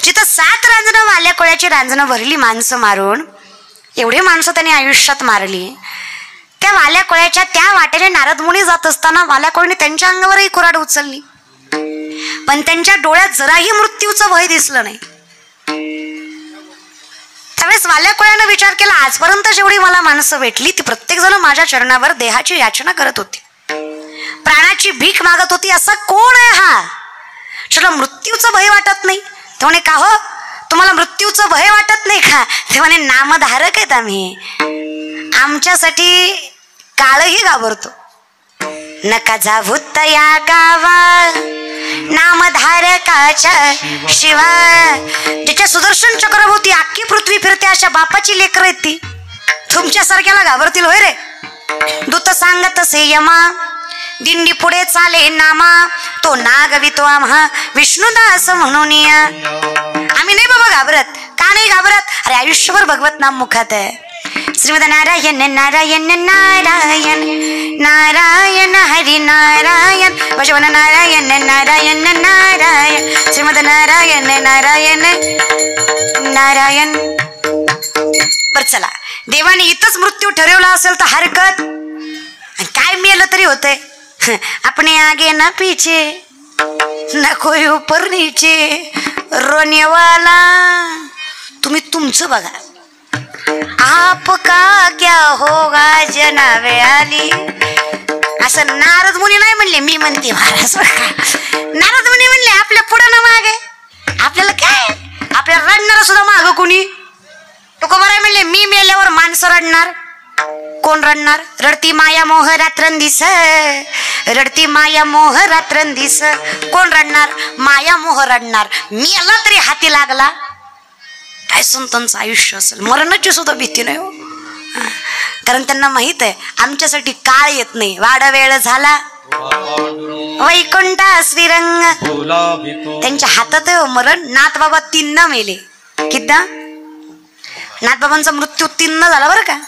जिथं 7 रांजणं वाल्या कोळ्याची रांजणं भरली माणसं मारून, एवढी माणसं त्यांनी आयुष्यात मारली, त्या वाल्या कोळ्याच्या त्या वाटेने नारद मुनी जात असताना वाल्या कोळीने त्यांच्या अंगावरही कुऱ्हाड उचलली, पण त्यांच्या डोळ्यात जराही मृत्यूचं भय दिसलं नाही. त्यावेळेस वाल्या कोळ्यानं विचार केला, आजपर्यंत जेवढी मला माणसं भेटली ती प्रत्येक जण माझ्या चरणावर देहाची याचना करत होती, प्राणाची भीक मागत होती. असा कोण आहे हा ज्याला मृत्यूचं भय वाटत नाही? ते म्हणे, का हो तुम्हाला मृत्यूचं भय वाटत नाही का? ते म्हणे, नामधारक आहेत आम्ही, आमच्यासाठी काळही घाबरतो. नका जाऊ या गावा नामधारकाच्या शिवा. ज्याच्या सुदर्शन चक्रभोवती अख्खी पृथ्वी फिरते अशा बापाची लेकर आहेत ती, तुमच्यासारख्याला घाबरतील होय रे? दूत सांगत से यमा, दिंडी पुढे चाले नामा, तो नागवितो आम्हा विष्णुदास म्हणून. आम्ही नाही बाबा घाबरत. का नाही घाबरत? अरे आयुष्यभर भगवत नाम मुखात आहे. श्रीमद नारायण नारायण नारायण नारायण हरी नारायण भजवन नारायण नारायण नारायण श्रीमद नारायण नारायण नारायण. बर चला, देवाने इथंच मृत्यू ठरवला असेल तर हरकत काय, मेलं तरी होतंय. अपने आगे ना पीछे ना कोई ऊपर नीचे रोने वाला. तुम्ही तुमचं बघा, आपका क्या होगा जनावे आली. असं नारद मुनी नाही म्हणले, मी म्हणते महाराज. नारद मुनी म्हणले आपल्या पुढं ना मागे, आपल्याला काय, आपल्याला रडणार सुद्धा माग कुणी. तुकोबाराय म्हणले, मी मेल्यावर माणसं रडणार. कोण रडणार? रडती माया मोह रात्रंदिस, रडती माया मोह रात्रंदिस. कोण रडणार? माया मोह रडणार. मेला तरी हाती लागला. काय संतांचं आयुष्य असेल, मरणाची सुद्धा भीती नाही हो. कारण त्यांना माहित आहे आमच्यासाठी काळ येत नाही. वाड वेळ झाला वैकुंठा श्रीरंग. त्यांच्या हातात मरण. नाथ बाबा 3 मेले. किद्दा? नाथबाबांचा मृत्यू 3 झाला बरं का.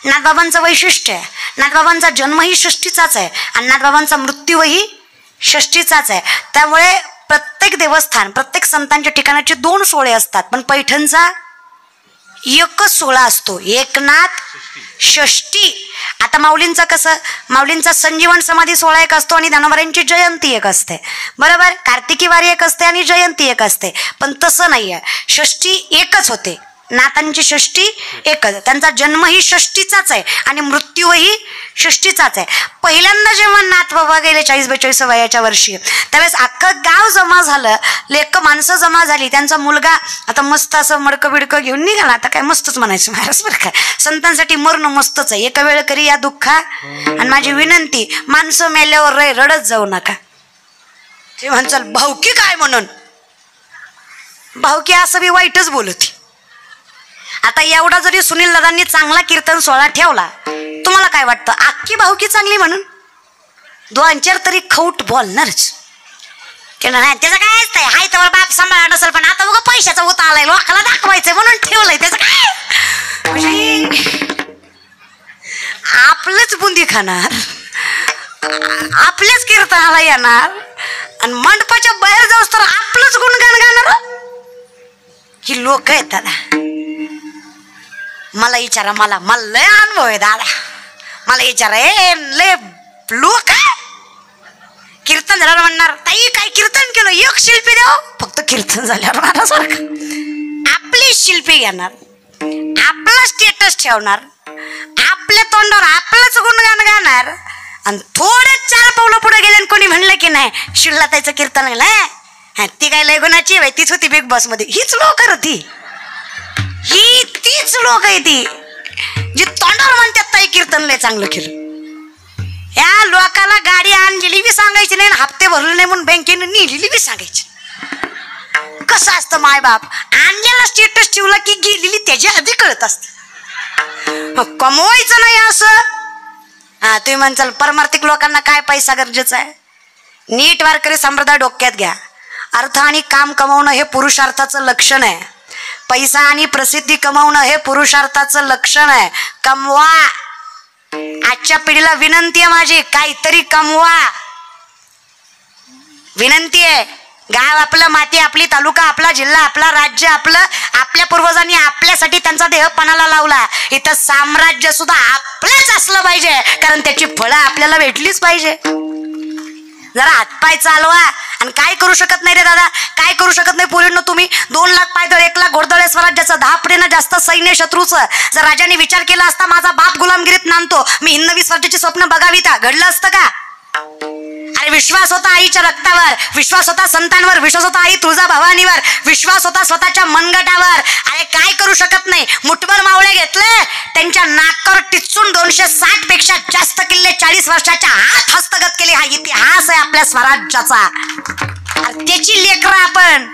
नाथबाबांचं वैशिष्ट्य आहे, नाथबाबांचा जन्मही षष्टीचाच आहे आणि नाथबाबांचा मृत्यूही षष्टीचाच आहे. त्यामुळे प्रत्येक देवस्थान, प्रत्येक संतांच्या ठिकाणाचे 2 सोहळे असतात, पण पैठणचा एकच सोहळा असतो, एकनाथ षष्टी. आता माऊलींचा कसं, माऊलींचा संजीवन समाधी सोहळा एक असतो आणि ज्ञानोबांची जयंती एक असते, बरोबर. कार्तिकी वारी एक असते आणि जयंती एक असते. पण तसं नाही आहे, षष्टी एकच होते. नाथांची षष्टी एकच. त्यांचा जन्मही षष्टीचाच आहे आणि मृत्यूही षष्टीचाच आहे. पहिल्यांदा जेव्हा नाथ बाबा गेले 40-42 वयाच्या वर्षी, त्यावेळेस अख्खं गाव जमा झालं, लेक माणसं जमा झाली. त्यांचा मुलगा आता मस्त असं मडकं बिडकं घेऊन निघाला. आता काय मस्तच म्हणायचं महाराज बरं काय, संतांसाठी मरण मस्तच आहे. एका वेळ करी या दुःखा. आणि माझी विनंती, माणसं मेल्यावर रडत जाऊ नका. ते म्हणचाल भाऊकी काय म्हणून, भाऊकी असं बी वाईटच बोलती. आता एवढा जरी सुनील दादांनी चांगला कीर्तन सोहळा ठेवला, तुम्हाला काय वाटतं अख्खी भाऊकी चांगली म्हणून? 2-4 तरी खौट बोलणारच. नाही त्याचं काय असतंय, हाय तर बाप सांभाळा नसेल, पण आता बघा पैशाचा उता आलाय, लोकाला दाखवायचंय म्हणून ठेवलंय. त्याचं काय, आपलंच बुंदी खाणार, आपल्याच कीर्तनाला येणार आणि मंडपाच्या बाहेर जाऊस तर आपलंच गुणगान गाणार. ही लोक आहेत दादा. मला विचारा, मला लय अनुभव आहे दादा. मला विचारा, लय लोक कीर्तन झाल्यावर म्हणणार, ताई काय कीर्तन केलं, एक शिल्पी द्या. फक्त कीर्तन झाल्यावर महाराजांसारखं आपली शिल्पी घेणार, आपला स्टेटस ठेवणार, आपल्या तोंडावर आपलंच गुणगान गाणार. आणि थोडे 4 पावलं पुढे गेले आणि कोणी म्हणलं की नाही शिल्लाताईचं कीर्तन गेलं, ती काय लय गुणाची बाई, तीच होती बिग बॉस मध्ये. हीच लोक होती, ही तीच लोक आहे ती जी तोंडावर म्हणतात ताई कीर्तन लय चांगलं केलं. या लोकाला गाडी आणलेली बी सांगायची नाही, हप्ते भरले नाही म्हणून बँकेने नेलेली बी सांगायची. कसं असतं, माय बाप आणलेला स्टेटस ठेवला की गेलेली त्याच्या आधी कळत असत. कमवायचं नाही असं. तुम्ही म्हणचाल परमार्थिक लोकांना काय पैसा गरजेचा आहे. नीट वारकरी संप्रदाय डोक्यात घ्या. अर्थ आणि काम कमावणं हे पुरुषार्थाचं लक्षण आहे. पैसा आणि प्रसिद्धी कमावणं हे पुरुषार्थाचं लक्षण आहे. कमवा. आजच्या पिढीला विनंती आहे माझी, काहीतरी कमवा. विनंती आहे. गाव आपलं, माती आपली, तालुका आपला, जिल्हा आपला, राज्य आपलं. आपल्या पूर्वजांनी आपल्यासाठी त्यांचा देह पणाला लावला. इथं साम्राज्य सुद्धा आपलंच असलं पाहिजे, कारण त्याची फळं आपल्याला भेटलीच पाहिजे. जरा हातपाय चालवा. आणि काय करू शकत नाही रे दादा, काय करू शकत नाही पोरींनो तुम्ही? 2 लाख पायदळ, 1 लाख घोडदळ स्वराज्याचं, 10 पटीनं जास्त सैन्य शत्रूचं. जर राजाने विचार केला असता माझा बाप गुलामगिरीत नांदतो, मी हिंदवी स्वराज्याची स्वप्न बघावी, तर घडलं असतं का? अरे विश्वास होता आईच्या रक्तावर, विश्वास होता संतांवर, विश्वास होता आई तुळजा भवानीवर, विश्वास होता स्वतःच्या मनगटावर. अरे काय करू शकत नाही. मुठभर मावळे घेतले, त्यांच्या नाकावर टिचून 260 पेक्षा जास्त किल्ले 40 वर्षाच्या आत हस्तगत केले. हा इतिहास आहे आपल्या स्वराज्याचा. त्याची लेकरं आपण.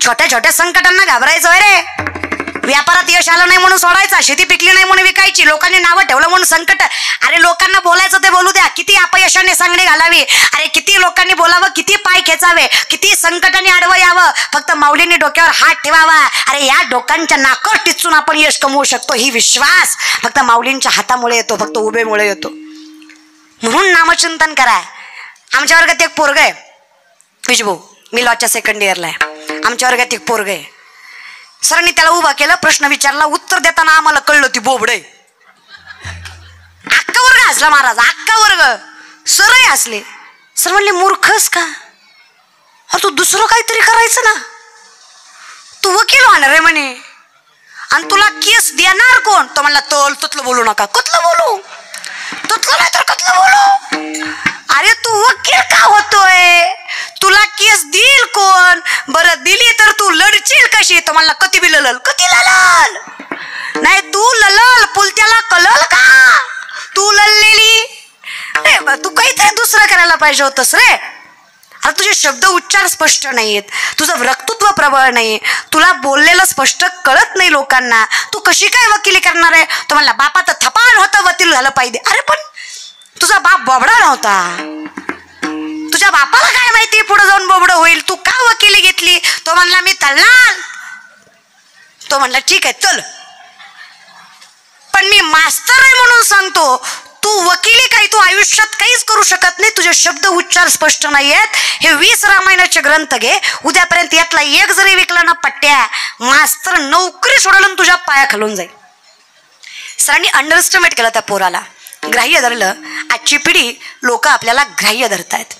छोट्या छोट्या संकटांना घाबरायचं रे. व्यापारात यश आलं नाही म्हणून सोडायचा, शेती पिकली नाही म्हणून विकायची, लोकांनी नावं ठेवलं म्हणून संकट. अरे लोकांना बोलायचं ते बोलू द्या, किती अपयशाने सांगणे घालावी, अरे किती लोकांनी बोलावं, किती पाय खेचावे, किती संकटाने आडवं यावं, फक्त माऊलीने डोक्यावर हात ठेवावा. अरे या डोकांच्या नाकावर टिचून आपण यश कमवू शकतो. ही विश्वास फक्त माऊलींच्या हातामुळे येतो, फक्त उभेमुळे येतो. म्हणून नामचिंतन करा. आमच्या वर्गात एक पोरग आहे विजभाऊ, मी लॉच्या 2nd इयरला आहे. आमच्या वर्गात एक पोरग आहे. सरांनी त्याला उभा केलं, प्रश्न विचारला, उत्तर देताना आम्हाला कळलं ती बोबडे. अख्खा वर्ग हसला महाराज, अख्खा वर्ग. सरही हसले. सर म्हणले मूर्खस का? अरे तू दुसरं काहीतरी करायचं ना, तू वकील होणार आहे म्हणे, आणि तुला केस देणार कोण? तो म्हणला तुतलं बोलू नका. कुठलं बोलू? तुतलं नाही तर कुठलं बोलू? अरे तू वकील का होतोय? तुला केस देईल कोण? बरं दिली तर तू लढशील कशी? तो म्हणला कती बी ललल. कती ललल? नाही तू ललल, पुलत्याला कलल का? तू लललेली. तू काहीतरी दुसरं करायला पाहिजे होतस रे. अरे तुझे शब्द उच्चार स्पष्ट नाहीयेत, तुझं वक्तृत्व प्रबळ नाही, तुला बोललेलं स्पष्ट कळत नाही लोकांना, तू कशी काय वकिली करणार आहे? तो म्हणला बापाचं थपान होतं वकील झालं पाहिजे. अरे पण तुझा बाप बोबडा नव्हता, तुझ्या बापाला काय माहिती पुढे जाऊन बोबडं होईल, तू का वकिली घेतली? तो म्हणला मी तल्लाल. तो म्हणला ठीक आहे चल, पण मी मास्तर आहे म्हणून सांगतो, तू वकिली काही तू आयुष्यात काहीच करू शकत नाही, तुझे शब्द उच्चार स्पष्ट नाही आहेत. हे 20 रामायणाचे ग्रंथ घे, उद्यापर्यंत यातला एक जरी विकला ना पट्ट्या, मास्तर नोकरी सोडलं तुझ्या पाया खालून जाईल. सरांनी अंडरस्टिमेट केलं त्या पोराला, ग्राह्य धरलं. आजची पिढी लोक आपल्याला ग्राह्य धरतायत.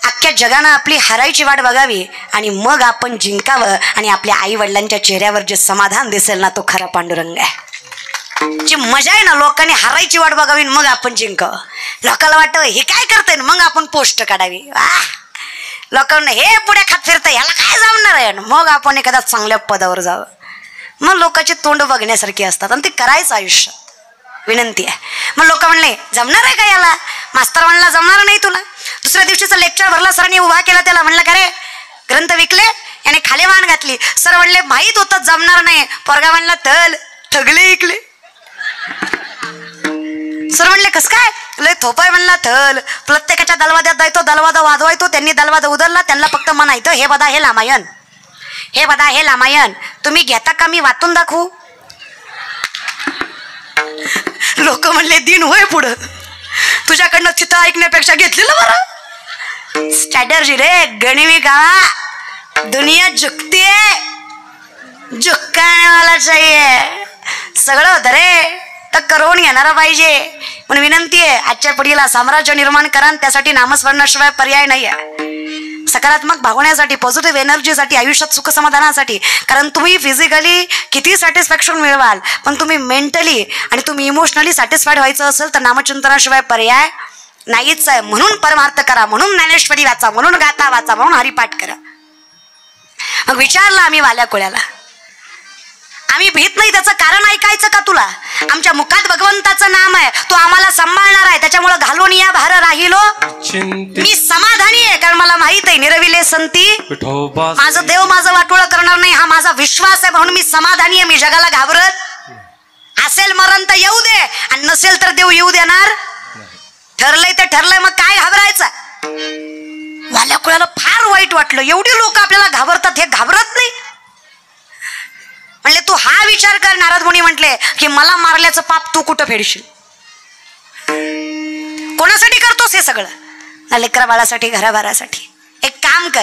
अख्ख्या जगानं आपली हारायची वाट बघावी आणि मग आपण जिंकावं, आणि आपल्या आई वडिलांच्या चेहऱ्यावर जे समाधान दिसेल ना, तो खरा पांडुरंग आहे. जी मजा आहे ना, लोकांनी हारायची वाट बघावी मग आपण जिंकावं. लोकांना वाटतं हे काय करतंय, मग आपण पोस्ट काढावी. लोकांना हे पुढे खात फिरतंय, ह्याला काय जमणार आहे, मग आपण एखाद्या चांगल्या पदावर जावं. मग लोकांचे तोंड बघण्यासारखी असतात आणि ते करायचं आयुष्यात. विनंती आहे. मग लोक म्हणले जमणार आहे का याला? मास्तर म्हणला जमणार नाही तुला. दुसऱ्या दिवशीचं लेक्चर भरला, सरांनी उभा केला त्याला, म्हणलं का रे ग्रंथ विकले? याने खाली मान घातली. सर म्हणले माहीत होतं जमणार नाही. पोरगा म्हणला तल ठगले इकले. सर म्हणले कस काय? लय थोपाय म्हणला थल. प्रत्येकाच्या दलवाद्यात जायतो, दलवादा वाजवायतो. त्यांनी दलवादा उधरला, त्यांना फक्त म्हणायचं हे बदा हे लामायण, हे बदा हे लामायण. तुम्ही घेता का मी वाचून दाखवू? लोक म्हणले दिन होय पुढं, तुझ्याकडनं चित्र ऐकण्यापेक्षा घेतलेलं बरं. स्ट्रॅटर्जी रे, गणिमी का दुनिया झुकती है, झुकने वाला चाहिए. सगळं होतं रे, तर करून घेणारा पाहिजे. म्हणून विनंती आहे, आजच्या पिढीला साम्राज्य निर्माण करा, त्यासाठी नामस्मरणाशिवाय पर्याय नाही आहे. सकारात्मक भावण्यासाठी, पॉझिटिव्ह एनर्जीसाठी, आयुष्यात सुख समाधानासाठी. कारण तुम्ही फिजिकली किती सॅटिस्फॅक्शन मिळवाल, पण तुम्ही मेंटली आणि तुम्ही इमोशनली सॅटिस्फाईड व्हायचं असेल तर नामचिंतनाशिवाय पर्याय नाहीच आहे. म्हणून परमार्थ करा, म्हणून ज्ञानेश्वरी वाचा, म्हणून गाथा वाचा, म्हणून हरिपाठ करा. मग विचारलं आम्ही वाल्या कोळ्याला, आम्ही भीत नाही, त्याचं कारण ऐकायचं का तुला? आमच्या मुखात भगवंताचं नाम आहे, तो आम्हाला सांभाळणार आहे, त्याच्यामुळे घालून या भार राहिलो मी समाधानी आहे. कारण मला माहित आहे निरविले संती माझं देव माझं वाटोळं करणार नाही, हा माझा विश्वास आहे. म्हणून मी समाधानी आहे, मी जगाला घाबरत. असेल मरण तर येऊ दे, आणि नसेल तर देव येऊ देणार. ठरलंय ते ठरलंय, मग काय घाबरायचं? वाल्या कुळाला फार वाईट वाटलं, एवढी लोक आपल्याला घाबरतात, हे घाबरत नाही. म्हणले तू हा विचार कर, नारद मुनी म्हटले की मला मारल्याचं पाप तू कुठं फेडशील? कोणासाठी करतोस हे सगळं? लेकरा बाळासाठी, घराबारासाठी. एक काम कर,